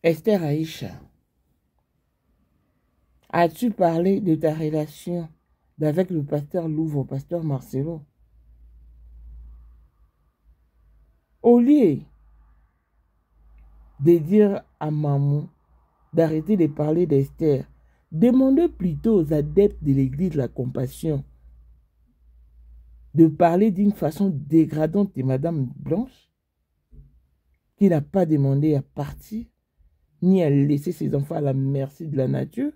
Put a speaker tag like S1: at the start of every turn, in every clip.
S1: Esther Aïcha, as-tu parlé de ta relation avec le pasteur Louvre, pasteur Marcelo? Au lieu de dire à maman d'arrêter de parler d'Esther, demandez plutôt aux adeptes de l'église de la compassion de parler d'une façon dégradante de Madame Blanche, qui n'a pas demandé à partir, ni à laisser ses enfants à la merci de la nature.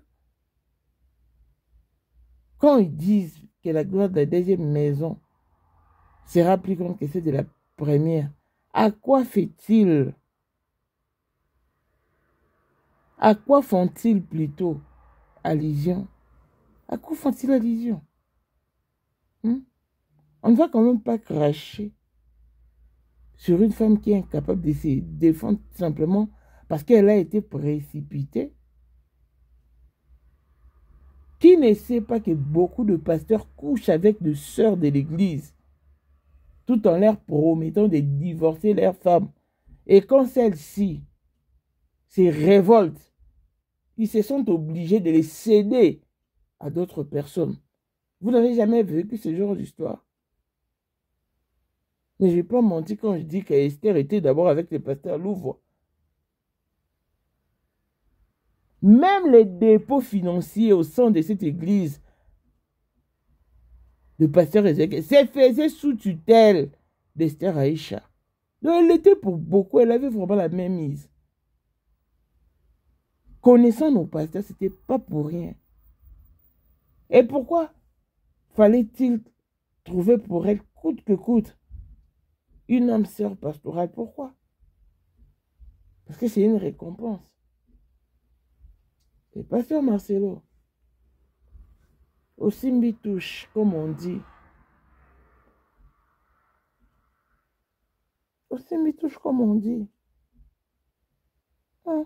S1: Quand ils disent que la gloire de la deuxième maison sera plus grande que celle de la première, à quoi fait-il? À quoi font-ils plutôt allusion? À quoi font-ils allusion? On ne va quand même pas cracher sur une femme qui est incapable de se défendre tout simplement parce qu'elle a été précipitée. Qui ne sait pas que beaucoup de pasteurs couchent avec des sœurs de l'église tout en leur promettant de divorcer leurs femmes. Et quand celles-ci se révoltent, ils se sont obligés de les céder à d'autres personnes. Vous n'avez jamais vécu ce genre d'histoire? Mais je n'ai pas menti quand je dis qu'Esther était d'abord avec le pasteur Louvre. Même les dépôts financiers au sein de cette église, le pasteur Ezekiel, se faisait sous tutelle d'Esther Aïcha. Donc elle était pour beaucoup, elle avait vraiment la même mise. Connaissant nos pasteurs, ce n'était pas pour rien. Et pourquoi fallait-il trouver pour elle, coûte que coûte, une âme sœur pastorale? Pourquoi? Parce que c'est une récompense. Et pasteur Marcelo, au Simbitouche, comme on dit. Au Simbitouche, comme on dit. Hein?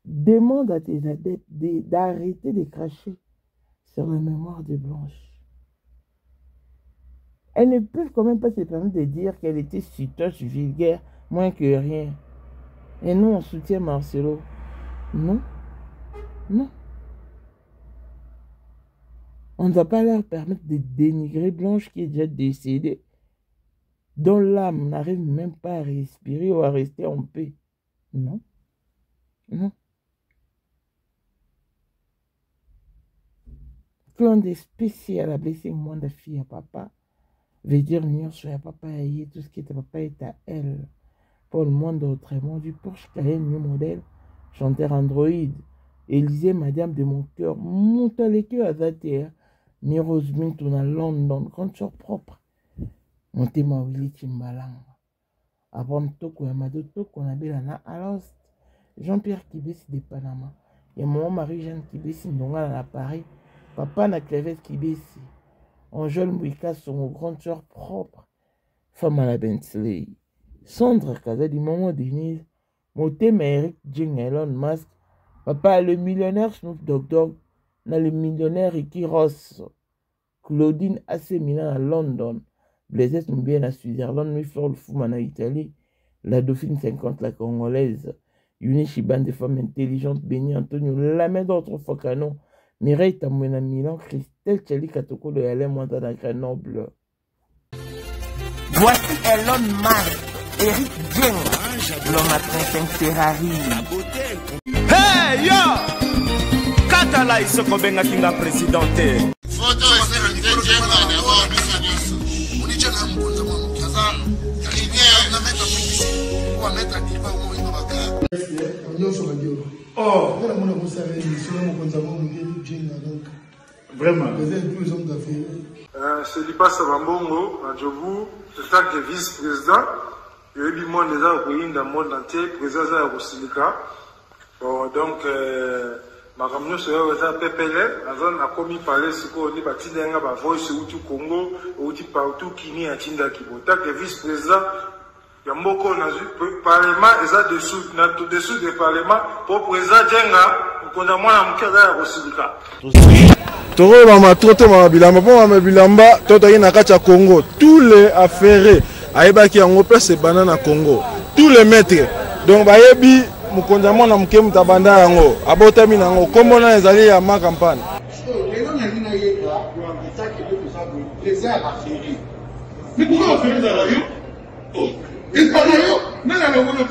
S1: Demande à tes adeptes d'arrêter de cracher sur la mémoire de Blanche. Elles ne peuvent quand même pas se permettre de dire qu'elle était sutoche, vulgaire, moins que rien. Et nous, on soutient Marcelo. Non. Non. On ne va pas leur permettre de dénigrer Blanche qui est déjà décédée, dont l'âme n'arrive même pas à respirer ou à rester en paix. Non. Non. Plan de spécial à blesser moins de filles à papa. Veut dire n'y a papa et tout ce qui était papa est à elle. Pour le monde autrement du Porsche Cayenne new modèle, chanteur Android, Élisée Madame de mon cœur, monte les cœurs à Zatea, Mirose Minton à London, grande sœur propre. Monté ma Willy Timbalanga. Avant Toko et Mado Toko, on a Belana Alost, Jean-Pierre Kibesi de Panama. Et mon mari Jeanne Kibesi Ndonga à Paris, papa na Clevette Kibesi. Angèle Mouika, son grande sœur propre, femme à la Bentley. Sandra Kaza du moment Denise, Moté Eric Jing Elon Musk, papa le millionnaire Snoop Dogg, na le millionnaire Ricky Ross, Claudine AC Milan à London, Blaise Mbien à Switzerland, Miflor le Fouman à Italie, la Dauphine 50 la Congolaise, Unichiban des femmes intelligentes, Béni Antonio, la main d'autres Fokano, Mireille Tamouena Milan, Christelle Tchali Katoko de Alain Montana à Grenoble. Voici Elon Musk. Eric Dien, l'homme à 35 Ferrari.
S2: Hey yo! Katala isoko benga kinga presidente.
S3: Photo est Jenga d'abord nous on dit Jenga mkonza mwa kaza. Rivière na mettre publicité. On va mettre à Diba au moins dans la carte. Oh, on a mon conseiller sur mon konza mwa Eric Jenga donc.
S2: Vraiment.
S3: Vous êtes plus homme d'affaires.
S4: C'est Lipa Savambongo, à Djobu, en tant que vice-président. Il y a eu du monde déjà au pays, dans le monde entier, président de Rosilika. Bon, donc, ma camion sera au PPL, la zone a commis parler, c'est qu'on dit, bah, Tindenga, bah, voice, ou du Congo, ou du partout, qui n'y a Tinda Kibo. Tant que vice-président, il y a beaucoup de parlement, et ça dessous, dessous du parlement, pour président Djenga, on a moins à Mkada Rosilika.
S5: Toro mama toto mama bilamba po mama bilamba toto yena kacha Congo tous les affaires ayeba ki yango place banana Congo tous les maîtres. Donc bayebi mukonjamo na muke mutabanda yango abotami nango kombo na ezali ya ma campagne.
S3: Mais pourquoi on fait ça là? Il parle là, mais là, on a 14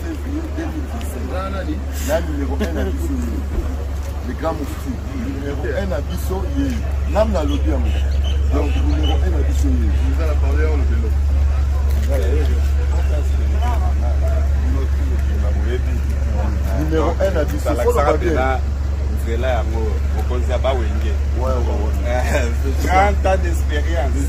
S3: février 2017. Là, numéro 1 à Bissau, le grand moufti. Numéro 1 à Bissau, l'âme n'a l'audio. Donc, numéro 1 à Bissau. Vous allez parler en le vélo. Numéro 1 à Bissau. Là, on 30 ans d'expérience.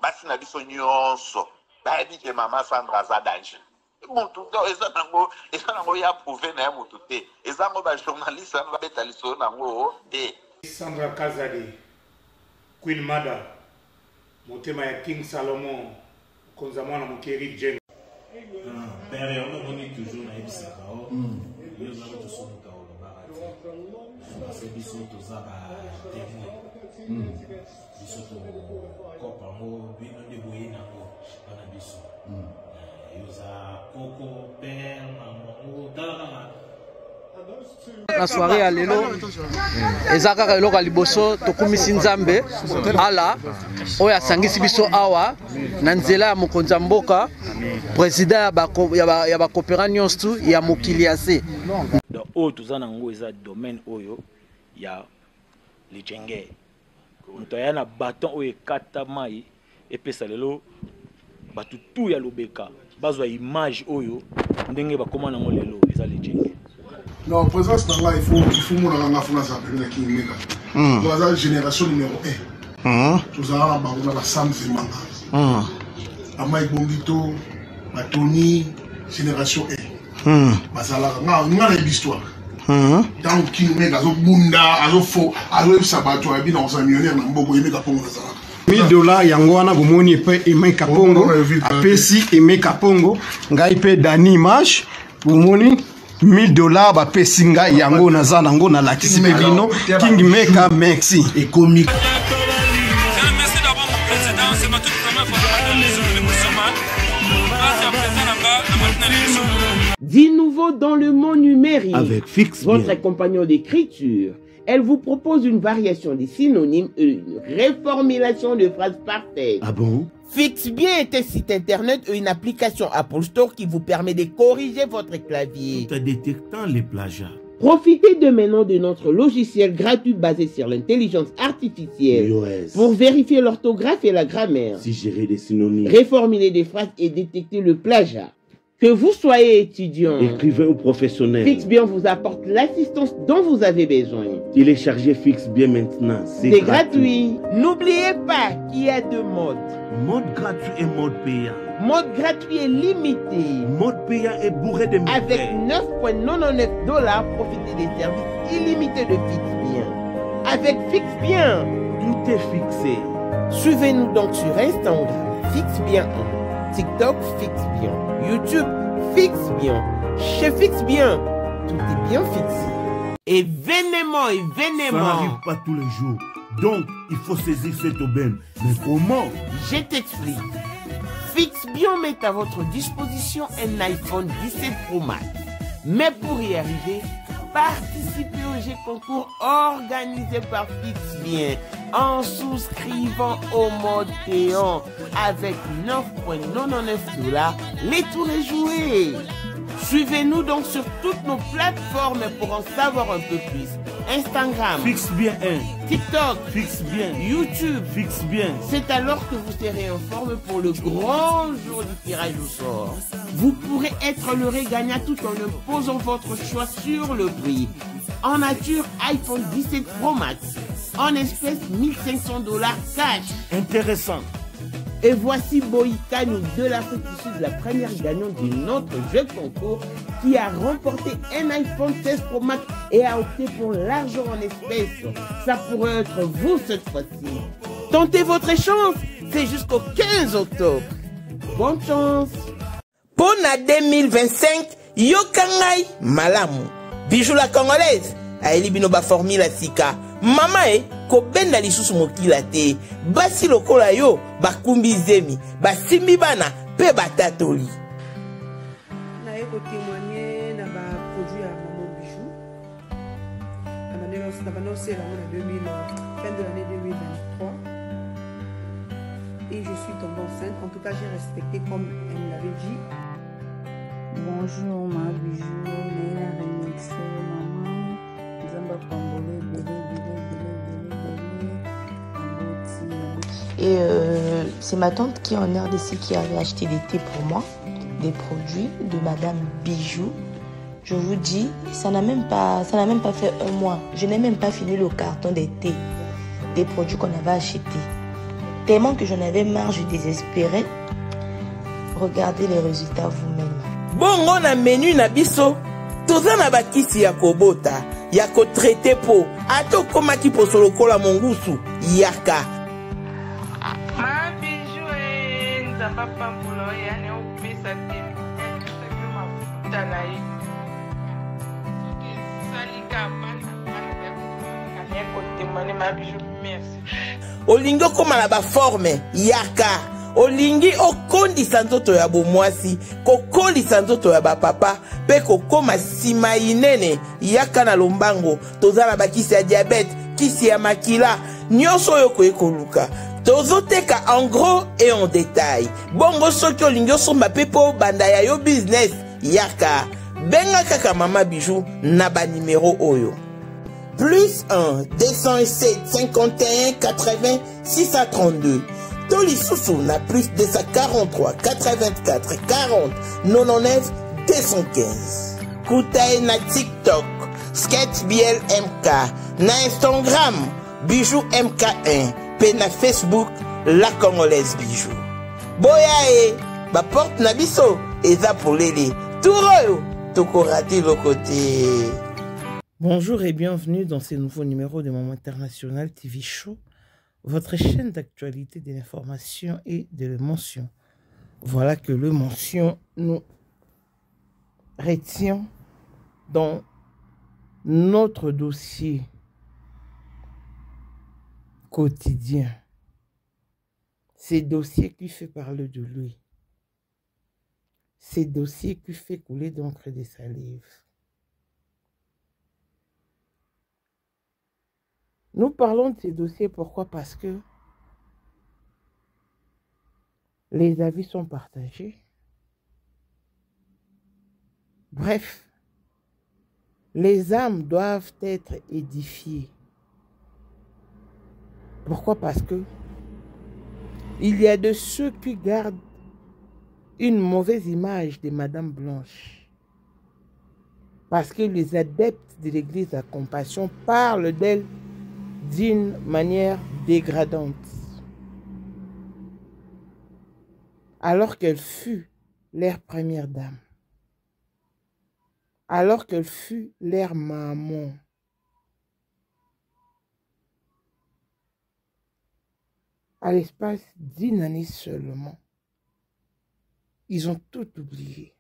S3: Basi na biso nyonso bayebi ke mama Sandra aza danger mutu eza nango ya prouve na ya mutu te eza ngo ba journaliste na babeta liso nango te.
S4: Sandra Kazadi, Queen Mada, motema ya King Salomon, konzamwa na mokeri Jeng.
S6: Père, on est toujours dans Ebisakao. Nous avons tous son cas au Barati. C'est Bissot aux Abba Technique. Bissot au Copango, bien débrouillé dans la Bissot. Il y a Coco, Père, Maman, Talama.
S7: La soirée à l'élo, ezaka eloko liboso tokumisi nzambe ala oya sangisi biso awa na nzela ya mokonzi mboka président ya ba coopéra nyonso ya mokili ase
S8: donc oyo toza nango eza domaine oyo ya lijenge moto aya na baton oyo ekata mai epesa lelo bato tu ya lobeka bazwa image oyo ndenge bakoma nango lelo eza lijenge.
S3: Non, présence là, il faut mon la France après qui mega. Nous avons génération numéro 1. Nous avons la Sam Zemanga. Amaï Bombito, Tony, génération 1. Basala, on a l'histoire. Dans qui nous mega, azo bunda, azo fo, azo sabato, abi dans un millionnaire, na mboko yemeka pongo ça.
S9: $1000 yango wana bomoni pe Emeka Pongo, apesi Emeka Pongo, ngai pe Dani Image, bomoni $1000 ba pesinga yango naza nango na lakisi bino King Meka merci et comique.
S10: Merci d'avoir mon président, c'est ma toute première fois dans les musulmans.
S1: Dit nouveau dans le monde numérique
S2: avec Fix
S1: votre compagnon d'écriture. Elle vous propose une variation des synonymes et une réformulation de phrases parfaites.
S2: Ah bon?
S1: FixBien est un site internet et une application Apple Store qui vous permet de corriger votre clavier.
S2: Tout en détectant les plagiats.
S1: Profitez de maintenant de notre logiciel gratuit basé sur l'intelligence artificielle pour vérifier l'orthographe et la grammaire,
S2: suggérer des synonymes,
S1: réformuler des phrases et détecter le plagiat. Que vous soyez étudiant,
S2: écrivain ou professionnel,
S1: FixBien vous apporte l'assistance dont vous avez besoin.
S2: Téléchargez FixBien maintenant, c'est
S1: gratuit. N'oubliez pas qu'il y a deux modes.
S2: Mode gratuit et mode payant.
S1: Mode gratuit est limité.
S2: Mode payant est bourré de méfaits.
S1: Avec $9,99, profitez des services illimités de FixBien. Avec FixBien,
S2: tout est fixé.
S1: Suivez-nous donc sur Instagram, FixBien 1, TikTok, FixBien, YouTube, FixBien. Chez FixBien, tout est bien fixé. Événement.
S2: Ça n'arrive pas tous les jours. Donc, il faut saisir cette aubaine. Mais comment?
S1: Je t'explique. FixBien met à votre disposition un iPhone 17 Pro Max. Mais pour y arriver, participez au jeu concours organisé par FixBien en souscrivant au mode payant avec $9,99. Les tours est joué. Suivez-nous donc sur toutes nos plateformes pour en savoir un peu plus. Instagram,
S2: FixBien 1,
S1: TikTok,
S2: FixBien,
S1: YouTube,
S2: FixBien.
S1: C'est alors que vous serez informé pour le grand jour du tirage au sort. Vous pourrez être le gagnant tout en imposant votre choix sur le prix. En nature, iPhone 17 Pro Max. En espèces, $1,500 cash.
S2: Intéressant.
S1: Et voici Boïkani de l'Afrique du Sud, la première gagnante de notre jeu concours qui a remporté un iPhone 16 Pro Max et a opté pour l'argent en espèces. Ça pourrait être vous cette fois-ci. Tentez votre chance, c'est jusqu'au 15 octobre. Bonne chance. Pour 2025, Yokangai Malamu.
S11: Bijou la congolaise aeli bino ba formule sika mama kobenda lisusu mokila te basi lokola yo bakumbi zemi basimbi bana pe batatoli
S12: naye kotémoigner na ba produit ya maman Bijou na banoncé la fin de l'année 2023 et je suis tombée enceinte. En tout cas, j'ai respecté comme elle me l'avait dit.
S13: Bonjour ma Bijou, Néla Remixé, maman, Zamba Congolais, Et c'est ma tante qui est en RDC qui avait acheté des thés pour moi, des produits de Madame Bijou. Je vous dis, ça n'a même pas fait un mois. Je n'ai même pas fini le carton des thés, des produits qu'on avait achetés. Tellement que j'en avais marre, je désespérais. Regardez les résultats vous-même.
S11: Bongo na menu na biso, toza na bakisi ya kobota, ya ko traité po, ato koma ki posolo kola mongusu, yaka.
S14: Ma Bijou nzamba pambulo ya ne opesa te. Mafuta na ye. Salika bana ya kotemane ma Bijou, merci.
S11: Olingo koma na ba forme, yaka. Olingi okondisa nzoto ya bomwasi, kokolisa nzoto ya bapapa, pe kokoma sima inene, yaka na lombango, tozala bakisi ya diabète, kisi ya makila, nyonso yoko ekoluka. Tozoteka en gros et en détail. Bongo soki olingi osomba pepo banda ya yo business, yaka. Benga kaka Mama Bijou na ba numéro oyo. Plus 1 207 51 80 632. Toli Soussou na plus 243 84 40 99 215. Koutaï na TikTok, Sketch BL MK, na Instagram, Bijou MK1, pe na Facebook, La Congolaise Bijou. Boya ba porte na biso, eza pour lele. Touroyo, toko raté le côté.
S1: Bonjour et bienvenue dans ce nouveau numéro de Maman International TV Show. Votre chaîne d'actualité, de l'information et de l'émotion. Voilà que le mention nous retient dans notre dossier quotidien. Ces dossiers qui fait parler de lui. Ces dossiers qui fait couler d'encre de salive. Nous parlons de ces dossiers, pourquoi? Parce que les avis sont partagés. Bref, les âmes doivent être édifiées. Pourquoi? Parce que il y a de ceux qui gardent une mauvaise image de Madame Blanche. Parce que les adeptes de l'Église de la Compassion parlent d'elle d'une manière dégradante. Alors qu'elle fut leur première dame. Alors qu'elle fut leur maman. À l'espace d'une année seulement, ils ont tout oublié.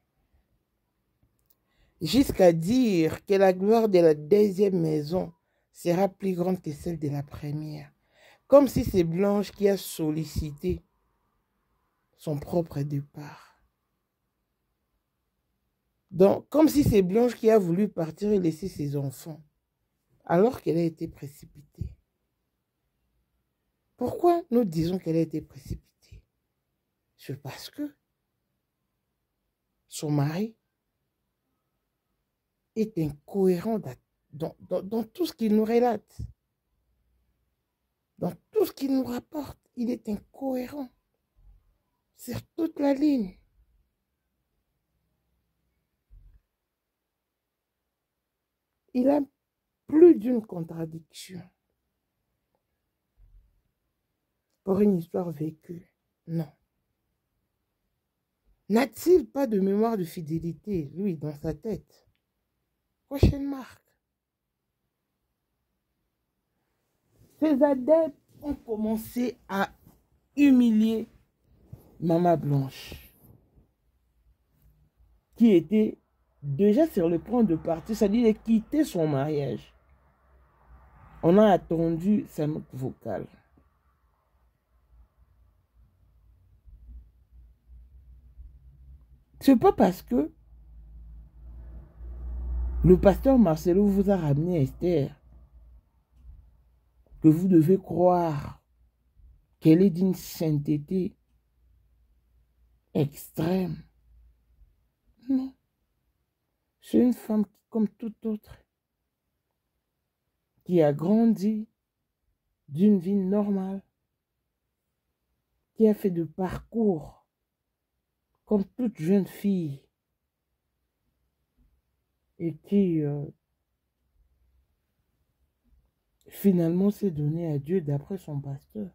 S1: Jusqu'à dire que la gloire de la deuxième maison sera plus grande que celle de la première. Comme si c'est Blanche qui a sollicité son propre départ. Donc, comme si c'est Blanche qui a voulu partir et laisser ses enfants, alors qu'elle a été précipitée. Pourquoi nous disons qu'elle a été précipitée? C'est parce que son mari est incohérent dans tout ce qu'il nous relate. Dans tout ce qu'il nous rapporte, il est incohérent. Sur toute la ligne. Il a plus d'une contradiction. Pour une histoire vécue, non. N'a-t-il pas de mémoire de fidélité, lui, dans sa tête? Prochaine marque. Ces adeptes ont commencé à humilier Maman Blanche, qui était déjà sur le point de partir, c'est-à-dire de quitter son mariage. On a attendu sa note vocale. C'est pas parce que le pasteur Marcelo vous a ramené Esther que vous devez croire qu'elle est d'une sainteté extrême. Non. C'est une femme comme toute autre qui a grandi d'une vie normale, qui a fait de parcours comme toute jeune fille et qui finalement s'est donnée à Dieu d'après son pasteur.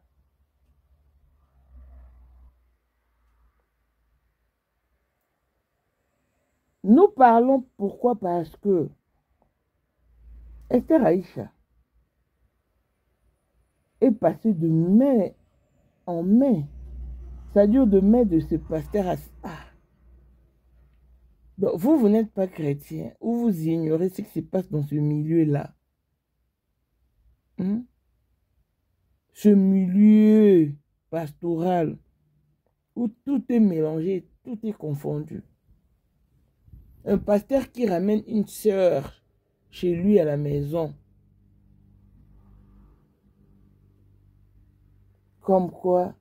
S1: Nous parlons pourquoi? Parce que Esther Aïcha est passée de mai en mai. Ça dure de mai de ce pasteur à... Ah. Donc, vous n'êtes pas chrétien, ou vous ignorez ce qui se passe dans ce milieu-là. Ce milieu pastoral où tout est mélangé, tout est confondu. Un pasteur qui ramène une sœur chez lui à la maison. Comme quoi,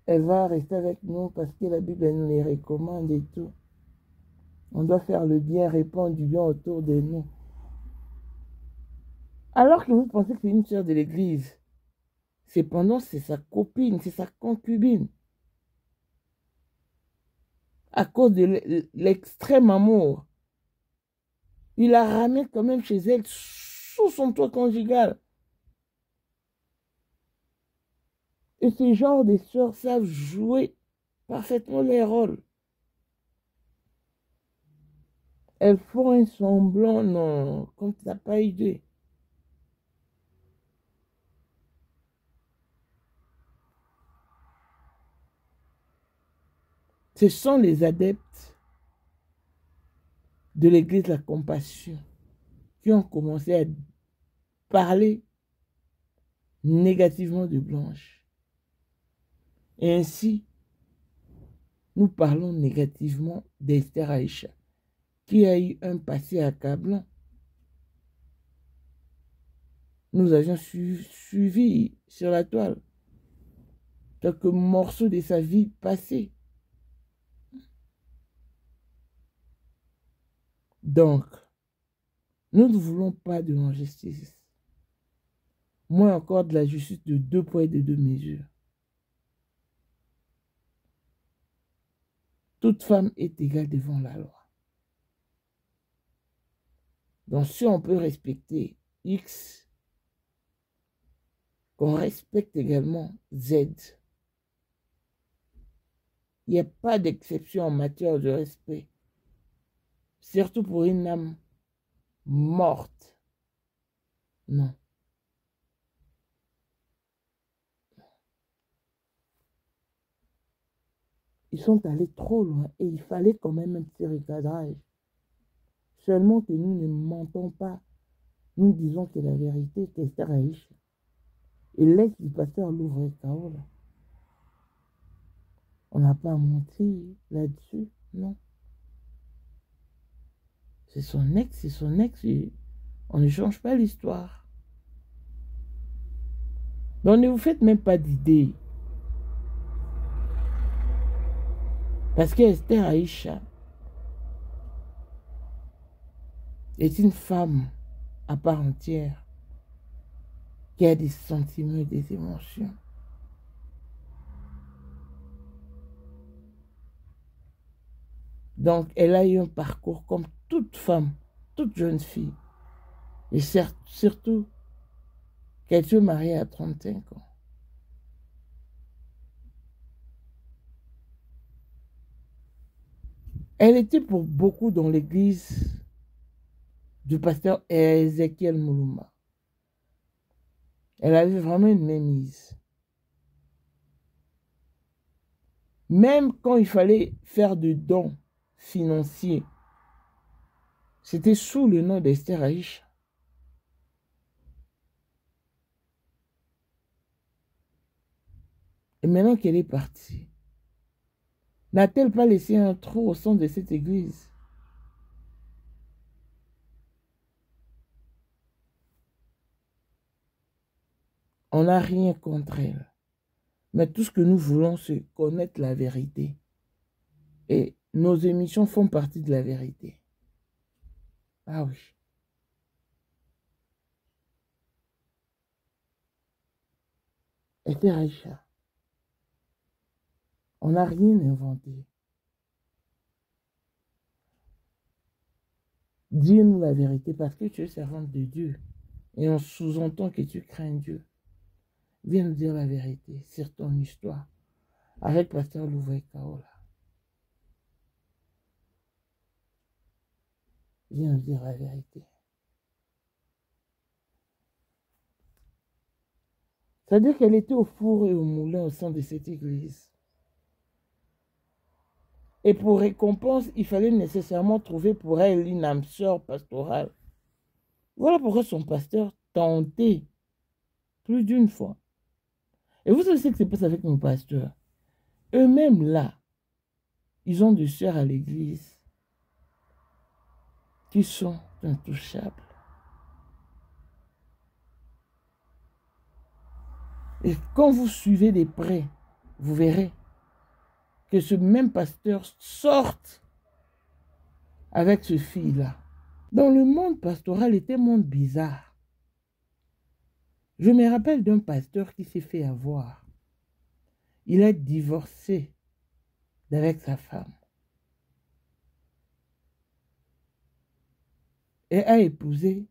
S1: elle va rester avec nous parce que la Bible nous les recommande et tout. On doit faire le bien, répandre du bien autour de nous. Alors que vous pensez que c'est une sœur de l'église, cependant c'est sa copine, c'est sa concubine. À cause de l'extrême amour, il la ramène quand même chez elle sous son toit conjugal. Et ce genre de sœurs savent jouer parfaitement les rôles. Elles font un semblant, non, comme tu n'as pas idée. Ce sont les adeptes de l'église de la compassion qui ont commencé à parler négativement de Blanche. Et ainsi, nous parlons négativement d'Esther Aïcha, qui a eu un passé accablant. Nous avions suivi sur la toile quelques morceaux de sa vie passée. Donc, nous ne voulons pas de l'injustice, moins encore de la justice de 2 poids et de 2 mesures. Toute femme est égale devant la loi. Donc, si on peut respecter X, qu'on respecte également Z. Il n'y a pas d'exception en matière de respect. Surtout pour une âme morte. Non. Ils sont allés trop loin et il fallait quand même un petit recadrage. Seulement que nous ne mentons pas. Nous disons que la vérité, qu'Esther Aïcha. Et l'ex du pasteur Louvre Kaola. On n'a pas menti là-dessus, non. C'est son ex, on ne change pas l'histoire. Donc ne vous faites même pas d'idée. Parce que Esther Aïcha est une femme à part entière qui a des sentiments et des émotions. Donc, elle a eu un parcours comme toute femme, toute jeune fille. Et surtout, qu'elle se marie à 35 ans. Elle était pour beaucoup dans l'église du pasteur Ézéchiel Moulouma. Elle avait vraiment une mainmise. Même quand il fallait faire de dons financier. C'était sous le nom d'Esther Aïcha. Et maintenant qu'elle est partie, n'a-t-elle pas laissé un trou au centre de cette église? On n'a rien contre elle. Mais tout ce que nous voulons, c'est connaître la vérité. Et nos émissions font partie de la vérité. Ah oui. Esther Aïcha. On n'a rien inventé. Dis-nous la vérité parce que tu es servante de Dieu. Et on sous-entend que tu crains Dieu. Viens nous dire la vérité sur ton histoire avec Pasteur Louvain Kaola. Viens nous dire la vérité. C'est-à-dire qu'elle était au four et au moulin au sein de cette église. Et pour récompense, il fallait nécessairement trouver pour elle une âme sœur pastorale. Voilà pourquoi son pasteur tentait plus d'une fois. Et vous savez ce qui se passe avec nos pasteurs. Eux-mêmes là, ils ont des sœurs à l'église qui sont intouchables. Et quand vous suivez de près, vous verrez que ce même pasteur sorte avec ce fille-là. Dans le monde pastoral était un monde bizarre. Je me rappelle d'un pasteur qui s'est fait avoir. Il a divorcé avec sa femme. Et a épousé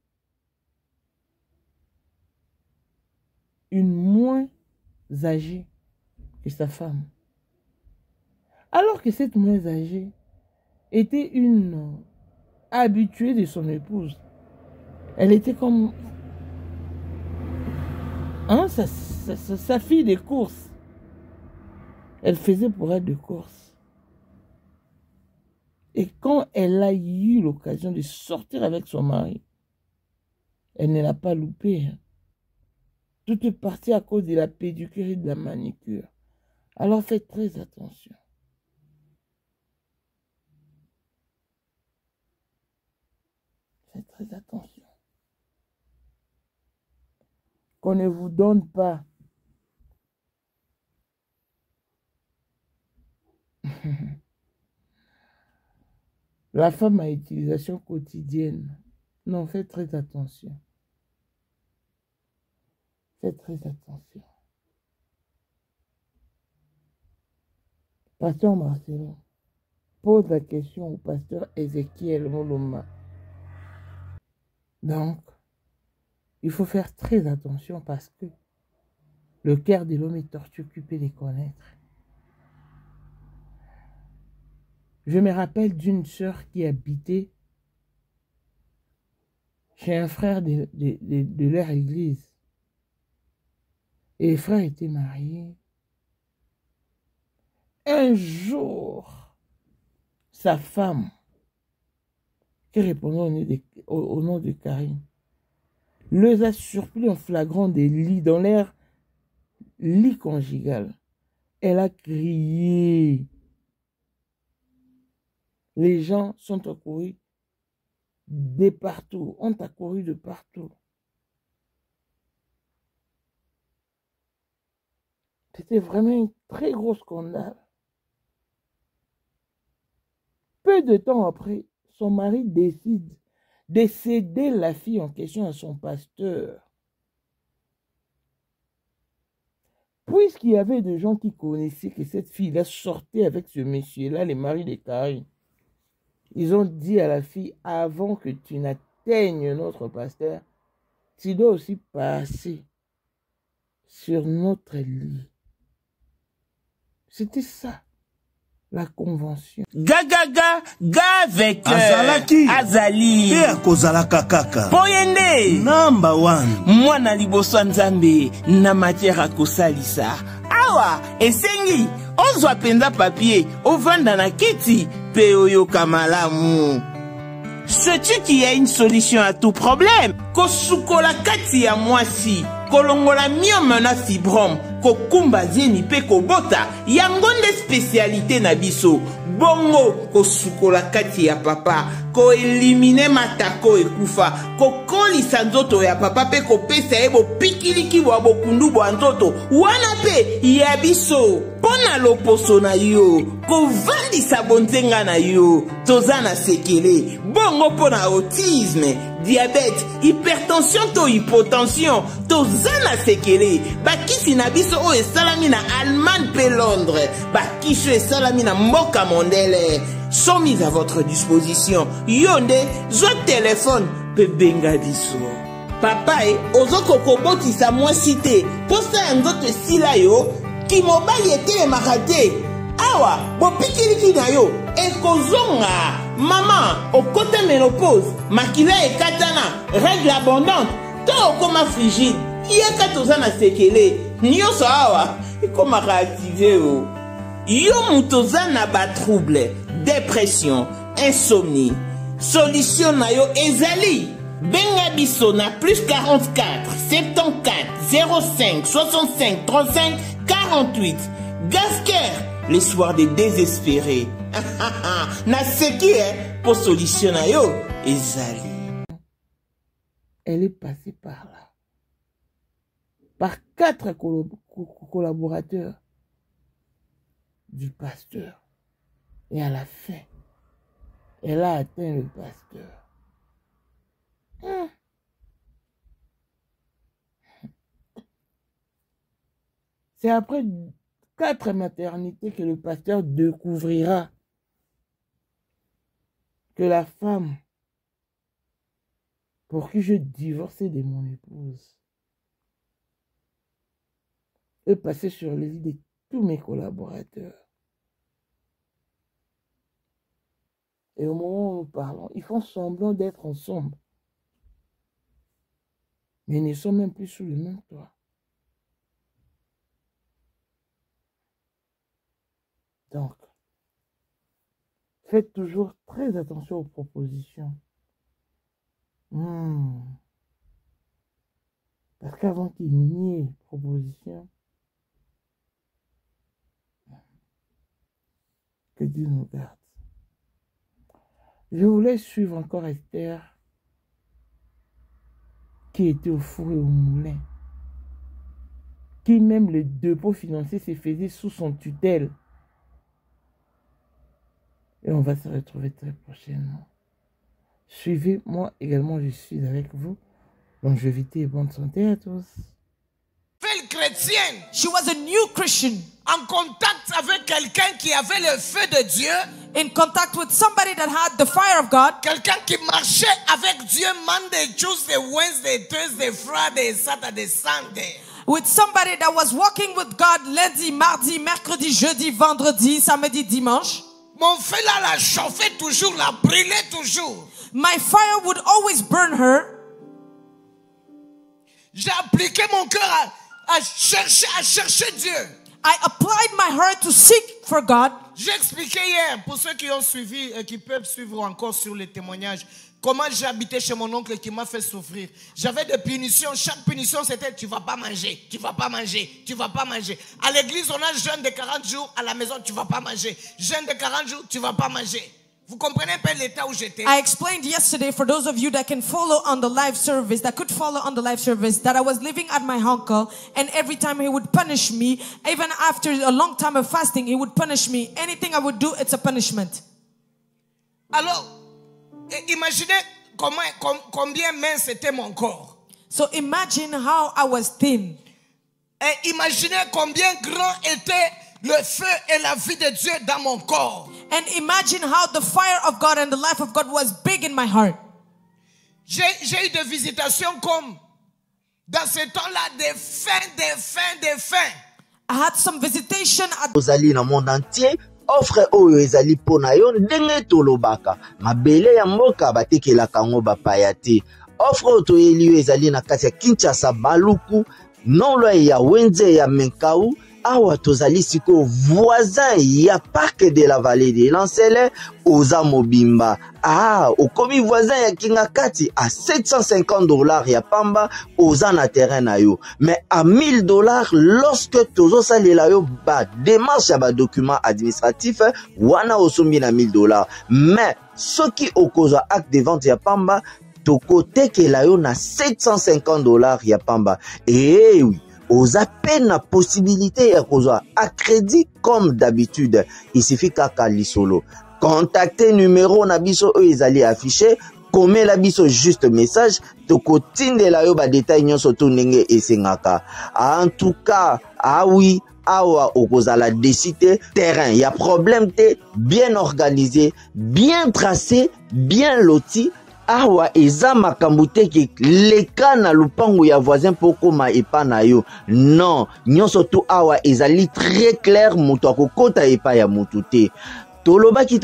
S1: une moins âgée que sa femme. Alors que cette moins âgée était une habituée de son épouse. Elle était comme sa fille de course. Elle faisait pour elle de course. Et quand elle a eu l'occasion de sortir avec son mari, elle ne l'a pas loupé. Tout est parti à cause de la pédicure et de la manicure. Alors faites très attention. Faites très attention. Qu'on ne vous donne pas la femme à utilisation quotidienne. Non, faites très attention. Faites très attention. Pasteur Marcelo pose la question au pasteur Ézéchiel Moloma. Donc, il faut faire très attention parce que le cœur de l'homme est tortu, occupé de connaître. Je me rappelle d'une sœur qui habitait chez un frère de leur église. Et les frères étaient mariés. Un jour, sa femme, qui répondait au nom de Karine, les a surpris en flagrant délit dans leur lit conjugal. Elle a crié. Les gens sont accourus de partout, ont accouru de partout. C'était vraiment un très gros scandale. Peu de temps après, son mari décide de céder la fille en question à son pasteur. Puisqu'il y avait des gens qui connaissaient que cette fille-là sortait avec ce monsieur-là, les maris de Karine, ils ont dit à la fille, avant que tu n'atteignes notre pasteur, tu dois aussi passer sur notre lit. C'était ça, la convention.
S11: Gagaga, gavek.
S9: Azalaki.
S11: Azali.
S9: Pea kozalaka kaka.
S11: Poyende.
S9: Number one.
S11: Mwana liboso nzambe na matière kosalisa. Awa, esengi. Ozwa penza papier, ovanda na kiti, Peoyo Kamalamu. Sais-tu qu'il y a une solution à tout problème? Kosukola kati ya mwasi, kolongola miomena fibrom, kokumba zeni pe kobota, yangonde spécialité na biso. Bongo kosukola kati ya papa, ko elimine matako ekufa, ko kolisa nzoto ya papa pe kopesa ebo pikiliki wa bokundu bwa nzoto, wana pe ya biso. Pona loposo na yo, ko vandisa bonzenga na yo, tozana sekele, bongo pona autisme, diabète, hypertension to hypotension, tozana sekele, bakisi na biso o esalami na Allemagne pe Londres, bakisho esalami na mboka mondele, sont mis à votre disposition. Yonde, zo téléphone, pe benga biso. Papa ozoko koboti sa mwasite, posa yangote sila yo, ki mobali ete makate. Awa, bo pikiliki na yo, ekozonga. Maman, okote ménopause, makila ekatana, règle abondante, to okoma frigide, yeka tozana sekele, nyonso awa, ekoma réactiver o. Yo mutozana ba trouble, dépression, insomnie. Solution na yo ezali. Benga biso na plus 44 74 05 65 35 48. Gasker, les soirs des désespérés. Na seki pour solution na yo ezali.
S1: Elle est passée par là. Par 4 collaborateurs du pasteur. Et à la fin, elle a atteint le pasteur. C'est après 4 maternités que le pasteur découvrira que la femme pour qui je divorçais de mon épouse est passée sur les vies de tous mes collaborateurs. Et au moment où nous parlons, ils font semblant d'être ensemble. Mais ils ne sont même plus sous le même toit. Donc, faites toujours très attention aux propositions. Parce qu'avant qu'il n'y ait proposition, que Dieu nous garde. Je voulais suivre encore Esther, qui était au four et au moulin, qui même le dépôt financier se faisait sous son tutelle. Et on va se retrouver très prochainement. Suivez-moi également, je suis avec vous. Longévité et bonne santé à tous.
S11: Chrétienne. She was a new Christian. En contact avec quelqu'un qui avait le feu de Dieu.
S15: In contact with somebody that had the fire of God.
S11: Quelqu'un qui marchait avec Dieu Monday, Tuesday, Wednesday, Thursday, Friday, Saturday, Sunday.
S15: With somebody that was walking with God lundi, mardi, mercredi, jeudi, vendredi, samedi, dimanche.
S11: Mon feu là la chauffait toujours, la brûlait toujours.
S15: My fire would always burn her.
S11: J'ai appliqué mon cœur à chercher Dieu.
S15: I applied my heart to seek for God.
S11: J'ai expliqué hier, pour ceux qui ont suivi et qui peuvent suivre encore sur les témoignages, comment j'ai habité chez mon oncle qui m'a fait souffrir. J'avais des punitions. Chaque punition, c'était tu vas pas manger, tu vas pas manger, tu vas pas manger. À l'église, on a jeûne de 40 jours. À la maison, tu vas pas manger. Jeûne de 40 jours, tu vas pas manger. Vous comprenez un peu l'état où j'étais?
S15: I explained yesterday for those of you that can follow on the live service, that could follow on the live service, that I was living at my uncle, and every time he would punish me, even after a long time of fasting, he would punish me. Anything I would do, it's a punishment.
S11: Alors, imaginez combien mince était mon corps.
S15: So imagine how I was thin.
S11: Et imaginez combien grand était le feu et la vie de Dieu dans mon corps.
S15: And imagine how the fire of God and the life of God was big in my heart.
S11: J'ai eu des visitations comme dans ce temps-là des fins.
S15: I had some visitation at
S16: Ozali na monde entier. Offre oyo ezali pona yo ndenge tolobaka mabele ya mboka batekela kango bapaya te. Offre oyo toyeli yo ezali na kati ya Kinshasa Baluku, non loin ya Wenze ya Menkau, awa tozali siko voisin ya parc de la vallée de Lancele oza mobimba. Ah, okomi voisin ya Kingakati à $750 ya pamba oza na terrain na yo. Mais à $1000 lorsque tozo salela yo ba démarche ya ba document administratif wana osombi na $1000. Mais soki okozwa acte de vente ya pamba tokote ke la yo na $750 ya pamba. Eh oui. Aux appels la possibilité à crédit comme d'habitude. Il suffit qu'à Kalisolo. Contactez numéro nabiso eux allez afficher. Comme la biso juste message. Toko tinde la yo ba détail nyon soto nenge et sengaka. En tout cas, ah oui. Awa okozala décider terrain. Il y a problème te bien organisé, bien tracé, bien loti. Awa eza makambo te ki leka na lupango ya voisin poko ma epa na yo. Non, nyonso tu awa ezali très clair moto akokota epa ya motu te. Tolobaki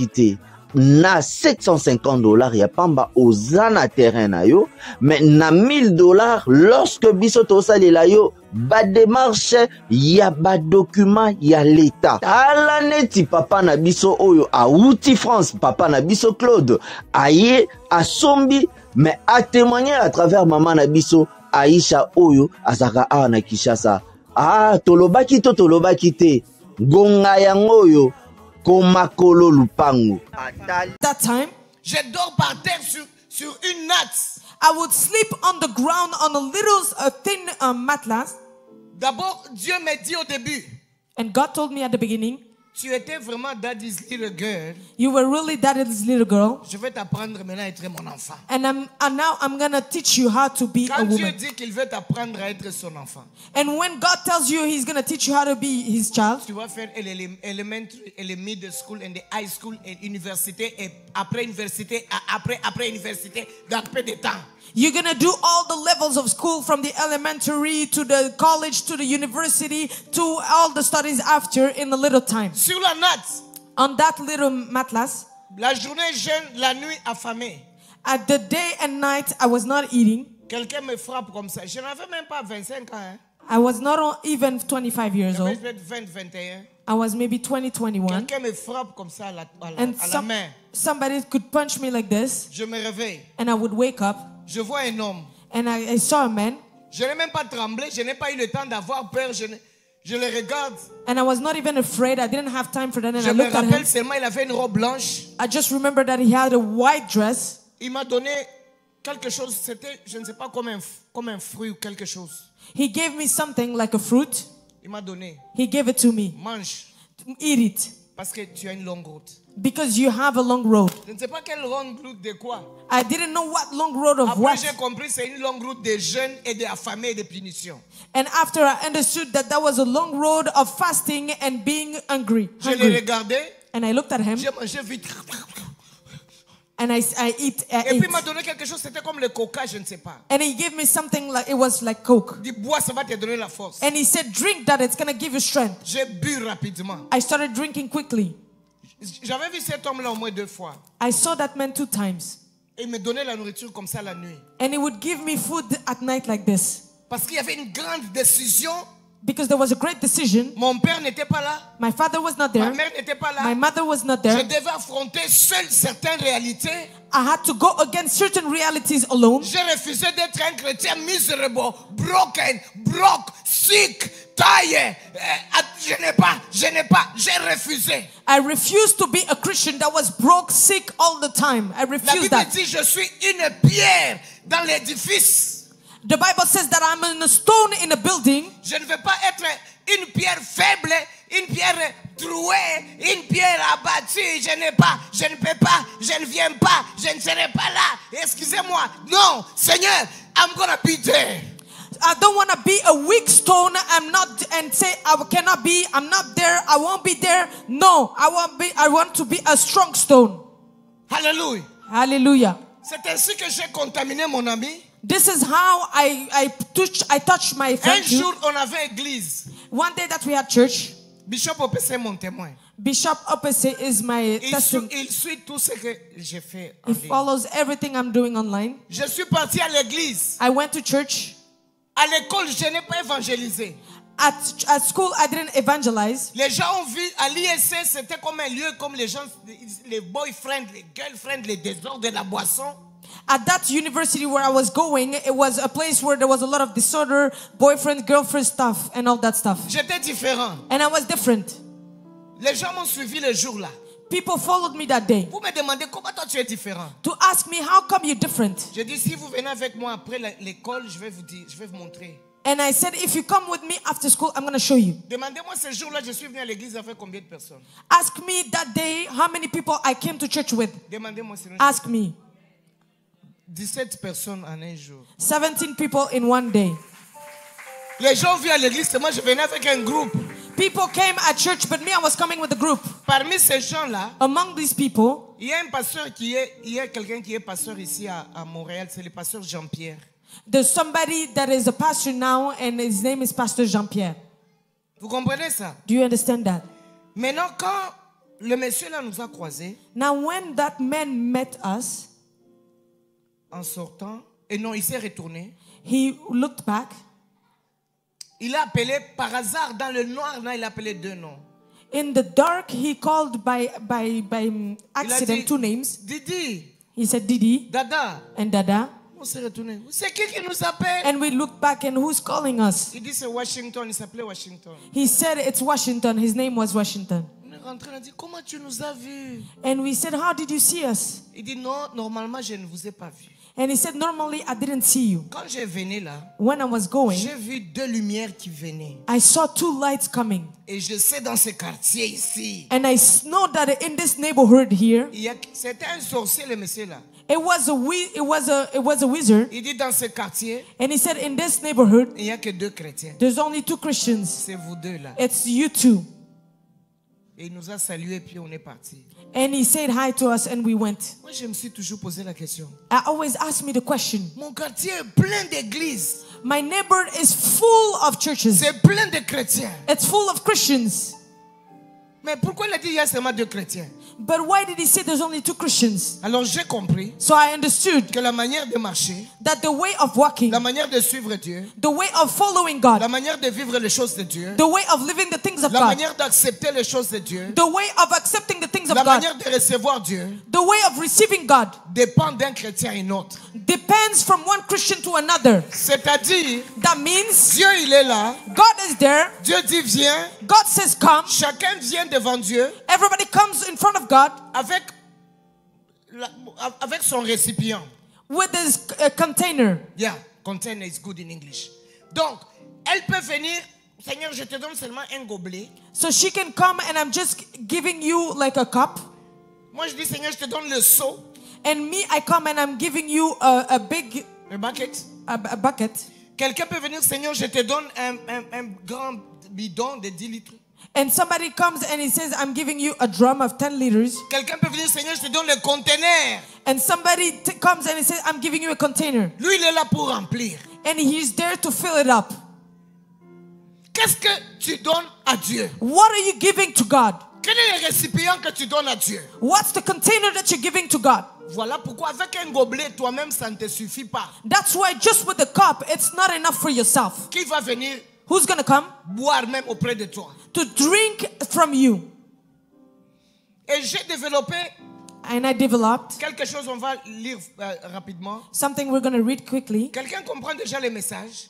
S16: te. Na $750 ya pamba oza na terrain na yo, mais na $1000 lorsque biso tosalela yo ba démarche ya ba document ya l'état. Ala neti papa na biso oyo auti France, papa na biso Claude aye asombi, mais a témoigner à travers maman na biso Aisha oyo azaka awa na Kinshasa. Ah, tolobaki te gonga yango oyo komakolo lupango.
S15: That time,
S3: je dors par terre sur une natte.
S15: I would sleep on the ground on a little thin mattress.
S3: D'abord, Dieu m'a dit au début.
S15: And God told me at the beginning.
S3: Tu étais vraiment daddy's little girl.
S15: You were really daddy's little girl.
S3: Je vais t'apprendre maintenant à être mon enfant.
S15: And now I'm gonna teach you how to be a woman.
S3: Quand Dieu dit qu'il veut t'apprendre à être son enfant.
S15: And when God tells you He's gonna teach you how to be His child.
S3: Tu vas faire elementary, middle school, and the high school, et université, et après université, après université, dans peu de temps.
S15: You're going to do all the levels of school from the elementary to the college to the university to all the studies after in a little time.
S3: Sur la natte.
S15: On that little mattress.
S3: La journée jeûne, la nuit affamée.
S15: At the day and night I was not eating.
S3: Quelqu'un me frappe comme ça. Je n'avais même pas 25 ans. Hein.
S15: I was not even 25 years old.
S3: 20, 21.
S15: I was maybe 20, 21.
S3: Quelqu'un me frappe comme ça à la main.
S15: Somebody could punch me like this.
S3: Je me réveille.
S15: And I would wake up.
S3: Je vois un homme.
S15: And I saw a man.
S3: Je n'ai même pas tremblé. Je n'ai pas eu le temps d'avoir peur. Je le regarde.
S15: And I was not even afraid. I didn't have time for that. And
S3: je
S15: I looked at him.
S3: Seulement, il avait une robe blanche.
S15: I just remember that he had a white dress.
S3: Il m'a donné quelque chose. C'était, je ne sais pas, comme un fruit ou quelque chose.
S15: He gave me something like a fruit.
S3: Il m'a donné.
S15: He gave it to me.
S3: Mange.
S15: Eat it.
S3: Parce que tu as une longue route.
S15: Because you have a long road.
S3: Je ne sais pas quelle longue route de quoi.
S15: I didn't know what long road of
S3: Après,
S15: what.
S3: j'ai compris c'est une longue route de jeûne et d'affamé et de punition.
S15: And after I understood that was a long road of fasting and being hungry.
S3: Je l'ai regardé.
S15: And I looked at him.
S3: J'ai mangé vite.
S15: And I ate.
S3: Et puis il m'a donné quelque chose, c'était comme le coca, je ne sais pas.
S15: And he gave me something like, it was like Coke.
S3: Du bois, ça va te donner la force.
S15: And he said, drink that, it's going to give you strength.
S3: J'ai bu rapidement.
S15: I started drinking quickly.
S3: J'avais vu cet homme-là au moins 2 fois.
S15: I saw that man 2 times.
S3: Et il me donnait la nourriture comme ça la nuit.
S15: And he would give me food at night like this.
S3: Parce qu'il y avait une grande décision.
S15: Because there was a great decision.
S3: Mon père n'était pas là.
S15: My father was not there.
S3: Ma mère n'était pas là.
S15: My mother was not there.
S3: Je devais affronter seul certaines réalités.
S15: I had to go against certain realities alone.
S3: J'ai refusé d'être un chrétien miserable, broken, broke, sick, taillé. J'ai refusé.
S15: I refused to be a Christian that was broke, sick all the time. I refused that.
S3: La Bible dit je suis une pierre dans l'édifice.
S15: The Bible says that I'm a stone in a building.
S3: Je ne veux pas être une pierre faible, une pierre trouée, une pierre abattue. Je ne peux pas, je ne viens pas, je ne serai pas là. Excusez-moi. Non, Seigneur, I'm gonna be there.
S15: I don't want to be a weak stone. I'm not, and say I cannot be. I'm not there. I won't be there. No, I want to be a strong stone.
S3: Hallelujah.
S15: Hallelujah.
S3: C'est ainsi que j'ai contaminé mon ami.
S15: This is how I touched my friend.
S3: Un jour, on avait église.
S15: One day that we had church.
S3: Bishop Opese est mon témoin.
S15: Bishop Opese is my testimony.
S3: Il suit tout ce que j'ai fait.
S15: He follows everything I'm doing online.
S3: Je suis parti à l'église.
S15: I went to church.
S3: À l'école, je n'ai pas évangélisé.
S15: At school, I didn't evangelize.
S17: Les gens ont vu à l'ISC, c'était comme un lieu comme les gens, les boyfriends, les girlfriends, les désordres de la boisson.
S15: At that university where I was going, it was a place where there was a lot of disorder, boyfriend, girlfriend stuff, and all that stuff.
S17: J'étais différent.
S15: And I was different.
S17: Les gens m'ont suivi le jour-là.
S15: People followed me that day.
S17: Vous me demandez comment toi tu es différent.
S15: To ask me how come you're different.
S17: Je dis si vous venez avec moi après l'école, je vais vous dire, je vais vous montrer.
S15: And I said, if you come with me after school, I'm going to show you.
S17: Demandez-moi ce jour-là, je suis venu à l'église avec combien de personnes?
S15: Ask me that day how many people I came to church with.
S17: Demandez-moi sinon.
S15: Ask me.
S17: 17 personnes en un jour.
S15: 17 people in one day.
S17: Les gens viennent à l'église, moi je venais avec un groupe.
S15: People came at church, but me, I was coming with a group.
S17: Parmi ces gens-là,
S15: among these people,
S17: il y a un pasteur il y a quelqu'un qui est pasteur ici à Montréal, c'est le pasteur Jean-Pierre.
S15: There's somebody that is a pastor now, and his name is Pastor Jean-Pierre.
S17: Vous comprenez ça?
S15: Do you understand that?
S17: Maintenant, quand le monsieur là nous a croisés,
S15: now when that man met us,
S17: en sortant, et non, il s'est retourné.
S15: He looked back.
S17: Il a appelé par hasard dans le noir, là, il a appelé 2 noms.
S15: In the dark, he called by accident 2 names.
S17: Didi.
S15: He said Didi.
S17: Dada.
S15: And Dada.
S17: On s'est retourné. C'est qui nous appelle?
S15: And we looked back, and who's calling us?
S17: Il dit c'est Washington, il s'appelait Washington.
S15: He said it's Washington. His name was Washington.
S17: On est rentré, on a dit comment tu nous as vus?
S15: And we said, how did you see us?
S17: Il dit non, normalement je ne vous ai pas vus.
S15: And he said, normally I didn't see you.
S17: Quand je venais là,
S15: when I was going,
S17: j'ai vu 2 lumières qui venaient.
S15: I saw 2 lights coming.
S17: Et je sais dans ce quartier ici.
S15: And I know that in this neighborhood here,
S17: c'était un sorcier le monsieur là.
S15: It was a wizard.
S17: Il dit dans ce quartier,
S15: and he said in this neighborhood,
S17: il y a que 2 chrétiens.
S15: There's only 2 Christians.
S17: C'est vous 2 là.
S15: It's you 2.
S17: Et il nous a salué puis on est parti.
S15: And he said hi to us and we went.
S17: Moi je me suis toujours posé la question.
S15: I always ask me the question.
S17: Mon quartier est plein d'églises.
S15: My neighborhood is full of churches.
S17: C'est plein de chrétiens.
S15: It's full of Christians.
S17: Mais pourquoi il a dit il y a seulement 2 chrétiens?
S15: But why did he say there's only 2 Christians?
S17: Alors j'ai compris.
S15: So I understood
S17: que la manière de marcher,
S15: that the way of walking,
S17: la manière de suivre Dieu,
S15: the way of following God,
S17: la manière de vivre les choses de Dieu,
S15: the way of living the things of
S17: la
S15: God,
S17: manière d'accepter les choses de Dieu,
S15: the way of accepting the things of
S17: la
S15: God,
S17: manière de recevoir Dieu,
S15: the way of receiving God,
S17: dépend d'un chrétien à un autre.
S15: Depends from one Christian to another.
S17: C'est-à-dire,
S15: that means
S17: Dieu il est là.
S15: God is there.
S17: Dieu dit viens.
S15: God says come.
S17: Chacun vient devant Dieu.
S15: Everybody comes in front of God.
S17: Avec son récipient.
S15: With his container.
S17: Yeah, container is good in English. Donc, elle peut venir. Seigneur, je te donne seulement un gobelet.
S15: So she can come and I'm just giving you like a cup.
S17: Moi je dis Seigneur, je te donne le seau.
S15: And me, I come and I'm giving you a big
S17: bucket.
S15: A bucket.
S17: Quelqu'un peut venir, Seigneur, je te donne un grand bidon de 10 litres.
S15: And somebody comes and he says, I'm giving you a drum of 10 liters.
S17: Quelqu'un peut venir, Seigneur, je te donne le conteneur.
S15: And somebody comes and he says, I'm giving you a container.
S17: Lui, il est là pour remplir.
S15: And he's there to fill it up.
S17: Qu'est-ce que tu donnes à Dieu?
S15: What are you giving to God?
S17: Quel est le récipient que tu donnes à Dieu?
S15: What's the container that you're giving to God?
S17: Voilà pourquoi avec un gobelet toi-même ça ne te suffit pas.
S15: That's why just with the cup it's not enough for yourself.
S17: Qui va venir?
S15: Who's going to come?
S17: Boire même auprès de toi.
S15: To drink from you.
S17: Et j'ai développé
S15: and I developed
S17: quelque chose, on va lire rapidement.
S15: Something we're going to read quickly.
S17: Quelqu'un comprend déjà les messages?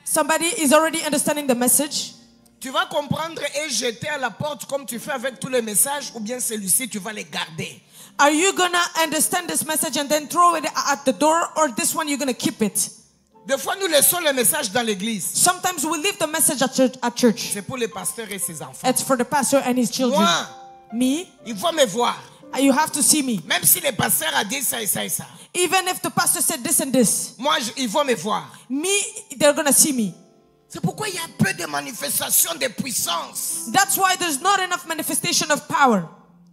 S15: Somebody is already understanding the message.
S17: Tu vas comprendre et jeter à la porte comme tu fais avec tous les messages, ou bien celui-ci tu vas les garder.
S15: Are you gonna understand this message and then throw it at the door, or this one you're gonna keep it?
S17: Des fois nous laissons le message dans l'église.
S15: Sometimes we leave the message at church.
S17: C'est pour les pasteurs et ses enfants.
S15: It's for the pastor and his children.
S17: Moi,
S15: me,
S17: il faut me voir.
S15: You have to see me.
S17: Même si le pasteur a dit ça et ça et ça.
S15: Even if the pastor said this and this.
S17: Moi, il faut me voir.
S15: Me, they're gonna see me.
S17: C'est pourquoi il y a peu de manifestations de puissance.
S15: That's why there's not enough manifestation of power.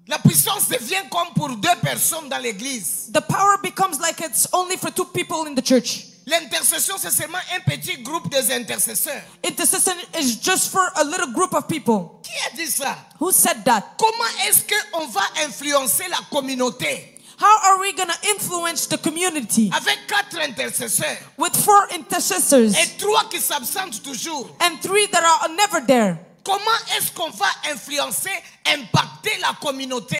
S17: La puissance devient comme pour 2 personnes dans l'église.
S15: The power becomes like it's only for 2 people in the church.
S17: L'intercession c'est seulement un petit groupe des intercesseurs.
S15: Intercession is just for a little group of people.
S17: Qui a dit ça?
S15: Who said that?
S17: Comment est-ce que on va influencer la communauté?
S15: How are we going to influence the community?
S17: Avec 4 intercesseurs.
S15: With 4 intercessors.
S17: Et 3 qui s'absentent toujours.
S15: And 3 that are never there.
S17: Comment est-ce qu'on va influencer, impacter la communauté?